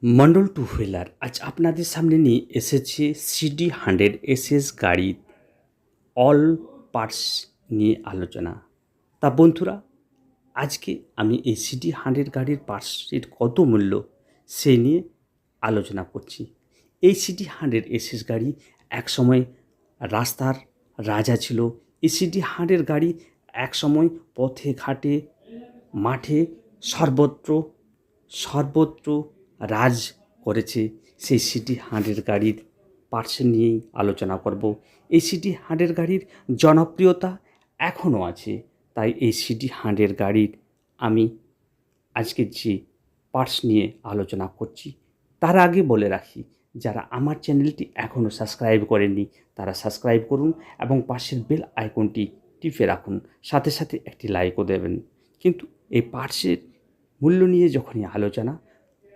Mondal two wheeler আজ আপনাদের সামনে নিয়ে এসেছে CD 100 SS গাড়ির অল পার্টস নিয়ে আলোচনা। তা বন্ধুরা, আজকে আমি এই CD 100 গাড়ির পার্টসের কত মূল্য সে নিয়ে আলোচনা করছি। এই CD 100 SS গাড়ি একসময় রাস্তার রাজা ছিল। এই CD 100 গাড়ি একসময় পথে ঘাটে মাঠে সর্বত্র সর্বত্র রাজ করেছে। সেই CD 100 গাড়ির পার্টস নিয়েই আলোচনা করব। এই CD 100 গাড়ির জনপ্রিয়তা এখনও আছে, তাই এই CD 100 গাড়ির আমি আজকে যে পার্টস নিয়ে আলোচনা করছি তার আগে বলে রাখি, যারা আমার চ্যানেলটি এখনও সাবস্ক্রাইব করেননি তারা সাবস্ক্রাইব করুন এবং পাশের বেল আইকনটি টিপে রাখুন, সাথে সাথে একটি লাইকও দেবেন। কিন্তু এই পার্টসের মূল্য নিয়ে যখনই আলোচনা,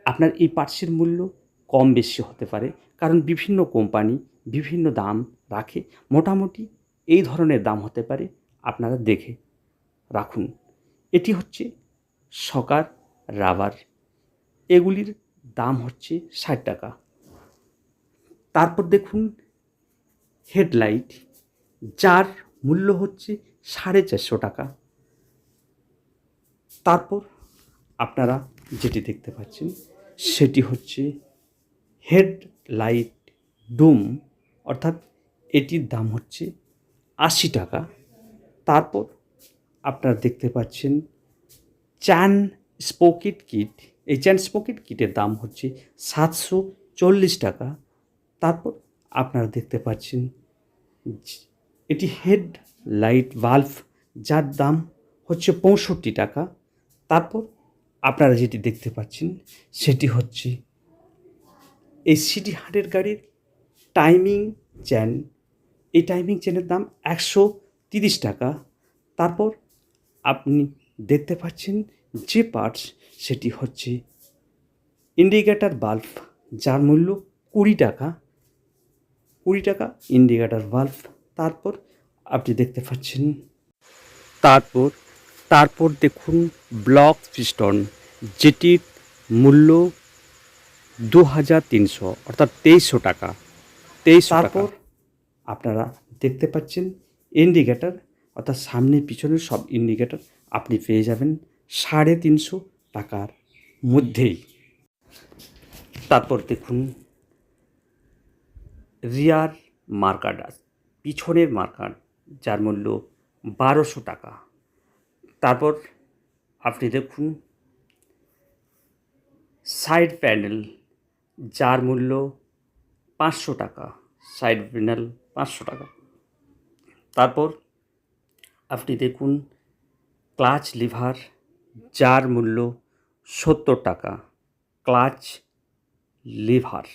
আপনার এই পার্টসের মূল্য কম বেশি হতে পারে, কারণ বিভিন্ন কোম্পানি বিভিন্ন দাম রাখে। মোটামুটি এই ধরনের দাম হতে পারে, আপনারা দেখে রাখুন। এটি হচ্ছে সকার রাবার, এগুলির দাম হচ্ছে 60 টাকা। তারপর দেখুন হেডলাইট, যার মূল্য হচ্ছে 450 টাকা। তারপর আপনারা যেটি দেখতে পাচ্ছেন সেটি হচ্ছে হেডলাইট ডুম, অর্থাৎ এটির দাম হচ্ছে 80 টাকা। তারপর আপনারা দেখতে পাচ্ছেন চ্যান স্পোকেট কিট, এই চ্যান স্পোকেট কিটের দাম হচ্ছে 740 টাকা। তারপর আপনারা দেখতে পাচ্ছেন এটি হেডলাইট ভালভ, যার দাম হচ্ছে 65 টাকা। তারপর আপনারা যেটি দেখতে পাচ্ছেন সেটি হচ্ছে এই CD 100 গাড়ির টাইমিং চেন, এই টাইমিং চেনের দাম 130 টাকা। তারপর আপনি দেখতে পাচ্ছেন যে পার্টস সেটি হচ্ছে ইন্ডিকেটর বাল্ব, যার মূল্য 20 টাকা। 20 টাকা ইন্ডিকেটর বাল্ব। তারপর আপনি দেখতে পাচ্ছেন তারপর দেখুন ব্লক পিস্টন, যেটির মূল্য 2300 অর্থাৎ 2300 টাকা। 2300 টাকা। তারপর আপনারা দেখতে পাচ্ছেন ইন্ডিকেটর, অর্থাৎ সামনে পিছনের সব ইন্ডিকেটর আপনি পেয়ে যাবেন 350 টাকার মধ্যেই। তারপর দেখুন রিয়ার মার্কার, পিছনের মার্কার, যার মূল্য 1200 টাকা। তারপর আপনি দেখুন সাইড প্যানেল, যার মূল্য 500 টাকা। সাইড প্যানেল 500 টাকা। তারপর আপনি দেখুন ক্লাচ লিভার, যার মূল্য 70 টাকা। Clutch lever.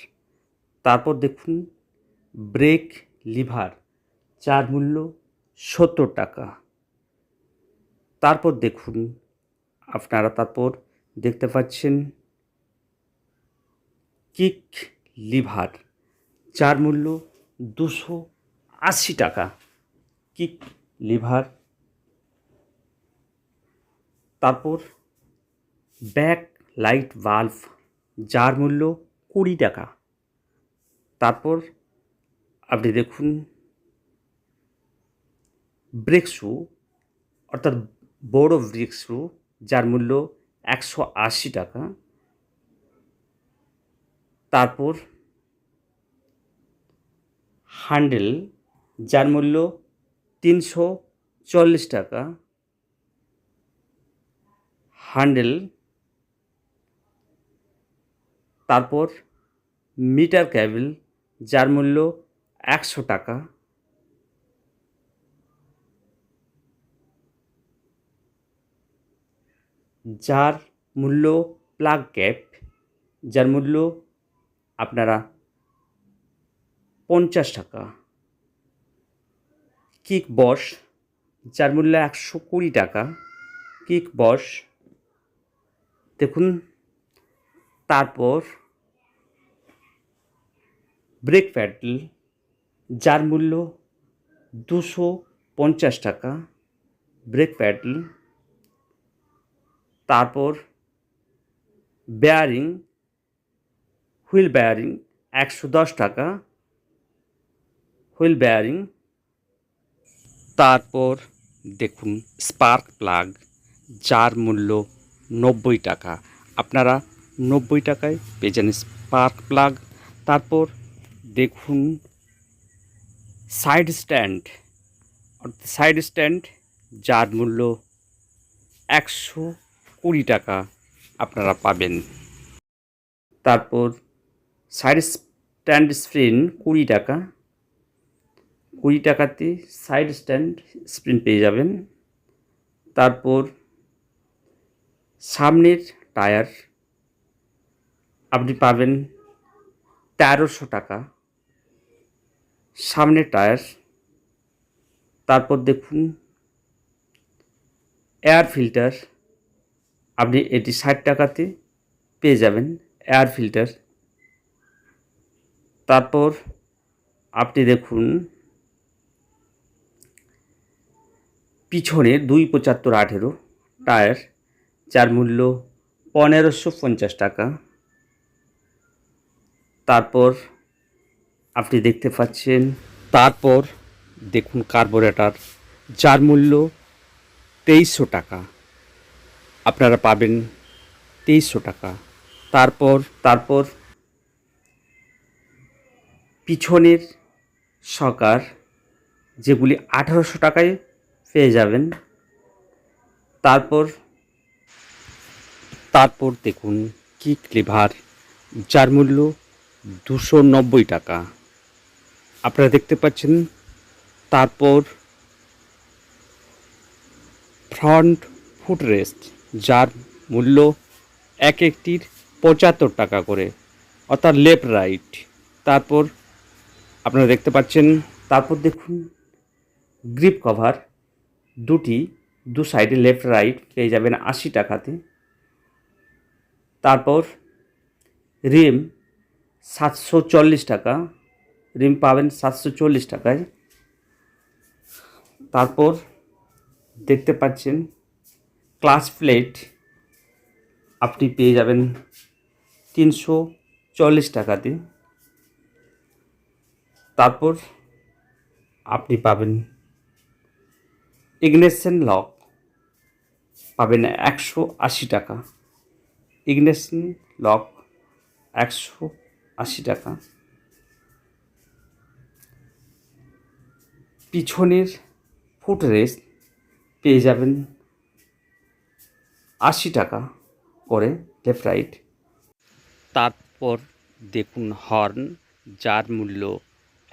তারপর দেখুন ব্রেক লিভার, যার মূল্য 70 টাকা। তারপর দেখুন তারপর দেখতে পাচ্ছেন কিক লিভার, যার মূল্য 280 টাকা। Kick liver. তারপর ব্যাক লাইট ভালভ, যার মূল্য 20 টাকা। তারপর আপনি দেখুন ব্রেক শু, অর্থাৎ বড় ব্রেক শু, যার মূল্য 180 টাকা। তারপর হ্যান্ডেল, যার মূল্য 340 টাকা। হ্যান্ডেল। তারপর মিটার কেবল, যার মূল্য 100 টাকা। যার মূল্য প্লাগ ক্যাপ, যার মূল্য আপনারা 50 টাকা। কিক বস, যার মূল্য 120 টাকা। কিক বস দেখুন। তারপর ব্রেক প্যাডেল, যার মূল্য 250 টাকা। Brake pedal. তারপর বেয়ারিং, হুইল বেয়ারিং 110 টাকা হুইল বেয়ারিং। তারপর দেখুন স্পার্ক প্লাগ, যার মূল্য 90 টাকা। আপনারা 90 টাকায় পেয়ে যান স্পার্ক প্লাগ। তারপর দেখুন সাইড স্ট্যান্ড, যার মূল্য 120 টাকা আপনারা পাবেন। তারপর সাইড স্ট্যান্ড স্প্রিন 20 টাকা, 20 টাকাতে সাইড স্ট্যান্ড স্প্রিন পেয়ে যাবেন। তারপর সামনের টায়ার আপনি পাবেন 1300 টাকা সামনের টায়ার। তারপর দেখুন এয়ার ফিল্টার, আপনি এটি 60 টাকাতে পেয়ে যাবেন এয়ার ফিল্টার। তারপর আপনি দেখুন পিছনে 275/18 টায়ার, যার মূল্য 1550 টাকা। তারপর আপনি দেখতে পাচ্ছেন, তারপর দেখুন কার্বোরেটর, যার মূল্য 2300 টাকা আপনারা পাবেন 2300 টাকা। তারপর পিছনের শকার, যেগুলি 1800 টাকায় পেয়ে যাবেন। তারপর দেখুন কিক লিভার, যার মূল্য 290 টাকা আপনারা দেখতে পাচ্ছেন। তারপর ফ্রন্ট ফুটরেস্ট, যার মূল্য এক একটির 75 টাকা করে, অর্থাৎ লেফট রাইট। তারপর আপনারা দেখতে পাচ্ছেন, তারপর দেখুন গ্রিপ কভার, দু সাইডে লেফট রাইট পেয়ে যাবেন 80 টাকাতে। তারপর রিম 740 টাকা, রিম পাবেন 740 টাকায়। তারপর দেখতে পাচ্ছেন ক্লাচ প্লেট আপনি পেয়ে যাবেন 340 টাকাতে। তারপর আপনি পাবেন ইগনিশন লক, পাবেন 180 টাকা, ইগনিশন লক 180 টাকা। পিছনের ফুটরেস্ট পেয়ে যাবেন 80 টাকা করে লেফট রাইট। তারপর দেখুন হর্ন, যার মূল্য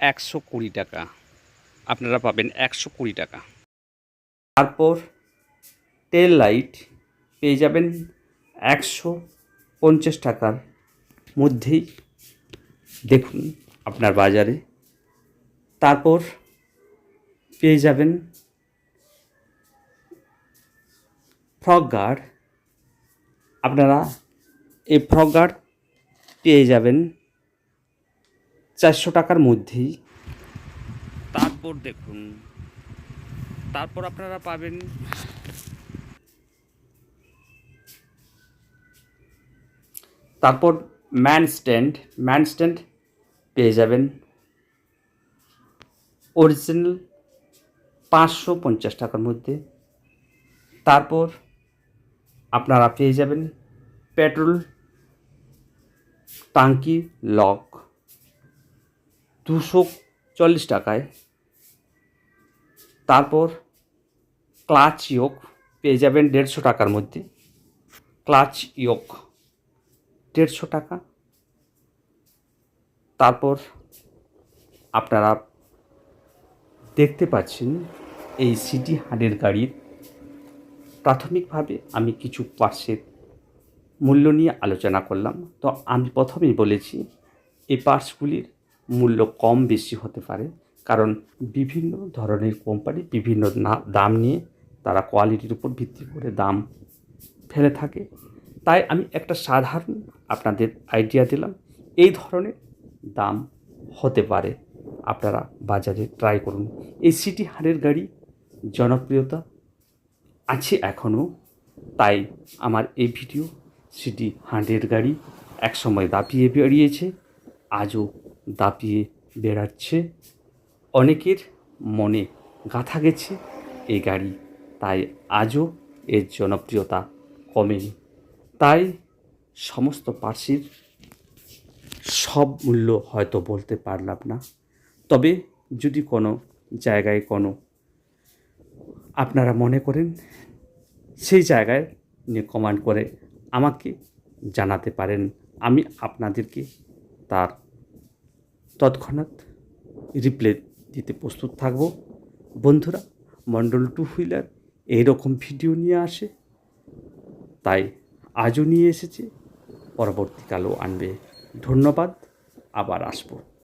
120 টাকা আপনারা পাবেন 120 টাকা। তারপর টেল লাইট পেয়ে যাবেন 150 টাকার মধ্যেই দেখুন আপনার বাজারে। তারপর পেয়ে যাবেন ফগ গার্ড, আপনারা এই ফগ গার্ড পেয়ে যাবেন 400 টাকার মধ্যেই। তারপর দেখুন, তারপর আপনারা পাবেন তারপর ম্যান স্ট্যান্ড পেয়ে যাবেন অরিজিনাল 550 টাকার মধ্যে। তারপর আপনারা পেয়ে যাবেন পেট্রোল টাঙ্কি লক 240 টাকায়। তারপর ক্লাচ ইয়োক পেয়ে যাবেন 150 টাকার মধ্যে, ক্লাচ ইয়োক 150 টাকা। তারপর আপনারা দেখতে পাচ্ছেন এই সিটি হান্ড্রেড গাড়ির প্রাথমিকভাবে আমি কিছু পার্টসের মূল্য নিয়ে আলোচনা করলাম। তো আমি প্রথমেই বলেছি এই পার্টসগুলির মূল্য কম বেশি হতে পারে, কারণ বিভিন্ন ধরনের কোম্পানি বিভিন্ন দাম নিয়ে তারা কোয়ালিটির উপর ভিত্তি করে দাম ফেলে থাকে। তাই আমি একটা সাধারণ আপনাদের আইডিয়া দিলাম, এই ধরনের দাম হতে পারে, আপনারা বাজারে ট্রাই করুন। এই সিটি হান্ড্রেড গাড়ি জনপ্রিয়তা আছে এখনও, তাই আমার এই ভিডিও সিটি হান্ড্রেড গাড়ি একসময় দাপিয়ে বেরিয়েছে, আজও দাপিয়ে বেড়াচ্ছে। অনেকের মনে গাঁথা গেছে এই গাড়ি, তাই আজও এর জনপ্রিয়তা কমেনি। তাই সমস্ত পার্টসের সব মূল্য হয়তো বলতে পারলাম না, তবে যদি কোনো জায়গায় কোনো আপনারা মনে করেন সেই জায়গায় নিয়ে কমেন্ট করে আমাকে জানাতে পারেন, আমি আপনাদেরকে তার তৎক্ষণাৎ রিপ্লাই দিতে প্রস্তুত থাকব। বন্ধুরা, মণ্ডল টু হুইলার এইরকম ভিডিও নিয়ে আসে, তাই আজও নিয়ে এসেছে, পরবর্তীকালেও আনবে। ধন্যবাদ, আবার আসবো।